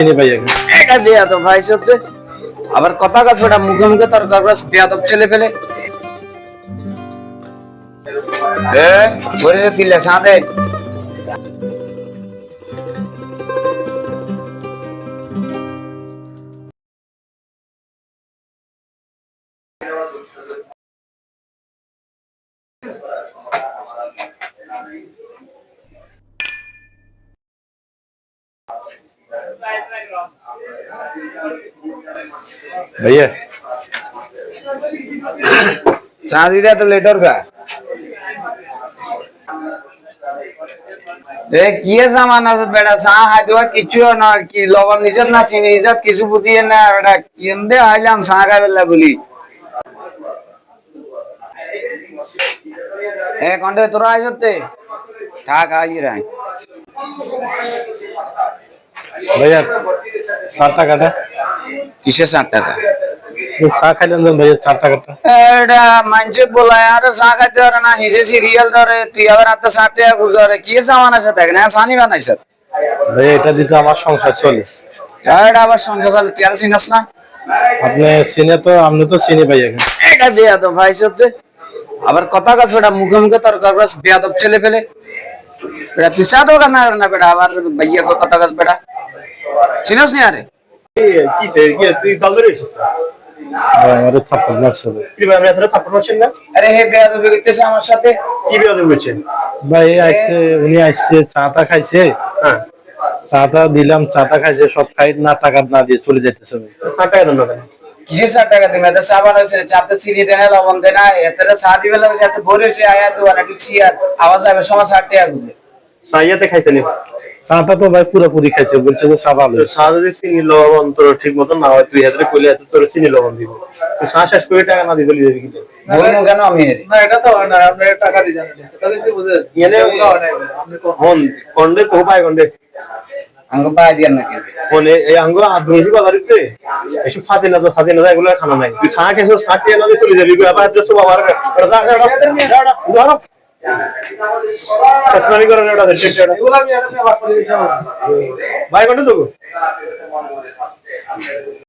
চিনি ভাই এটা দেয়া তো ভাই সত্যি আবার কথা কাছে ওটা মুখে মুখে তর্ক করে বেয়াদব ছেলে ফেলে বলে দিলে সাথে भैया शादी दे तो लेटर का किए सामान আছে বেটা সা হাইদবা কিছু না কি লবণ নিছত না চিনি নিছত কিছু বুঝিয়ে না বেটা কিনবে আইলাম সা খাইবেলা বলি কন্টে তোরা আইছতে থাক আই রাই भैया 60 টাকাটা কিসে 60 টাকা চা খাইলেন ভাইয়া 4 টাকাটা এটা মানছে বলায় আর চা খাইতে পারে না হিজে সিরিয়াল ধরে তুই আবার এত 60 টাকা গুজারে কি সামান আছে দেখ না সানি বানাইছ ভাইয়া এটা দিতে আমার সংসার চলে এটা আবার সংসার চলে তুই আর চিনিস না আপনি চিনে তো আপনি তো চিনি ভাইয়া এটা দেয়া তো ভাই সত্যি আবার কথা কাছে ওটা মুখে মুখে তর্ক করে বেয়াদব ছেলে ফেলে বেটা তুই চা তো না না বেটা আবার ভাইয়া কথা কাছে বেটা চিনিস না আরে কি তুই দল ধরে আরে থাপ্পড় মারছ কি ভাই আমি এত থাপ্পড় মারছেন না আরে হে বেয়াদবি করতেছে আমার সাথে কি বেয়াদবি করছেন ভাই আইছে উনি আইছে চাটা খাইছে হ্যাঁ চাটা দিলাম চাটা খাইছে সব খাই না টাকা না দিয়ে চলে যাইতেছে 60 টাকা দেন না কিসে 60 টাকা দিবে তো সাবান হইছে চাতে সিরি দেনা লবণ দেনা এতরে চা দিবে লাগে সাথে ভরে সে আয়া তো ওলা টিকছি আর আওয়াজ হবে সময় 60 টাকা গুছে সাইয়াতে খাইছেন চাটা তো ভাই পুরোপুরি খাইছে বলছে যে চা ভালো চা যদি চিনি লবণ তোর ঠিক মতো না হয় তুই হাতে কইলে এত তোর চিনি লবণ দিব তুই চা শেষ করে টাকা না দিবলি যাবি কিন্তু বলমু কেন আমি না এটা তো হয় না আপনি টাকা দি জানেন তাহলে সে বুঝে এনে হয় না আপনি কোন কোন্ডে কো পায় কোন্ডে আঙ্গ পায় দিয়ান নাকি বলে এই আঙ্গ আদরজি বাজারিতে এসব ফাদিনা তো ফাদিনা এগুলো খানা নাই তুই চা খেছো 60 টাকা না চলে যাবি আবার তো বাবার ধরো সসমানি করে না ওটা দেখতে এগুলো আমি আর ভাই কোন তো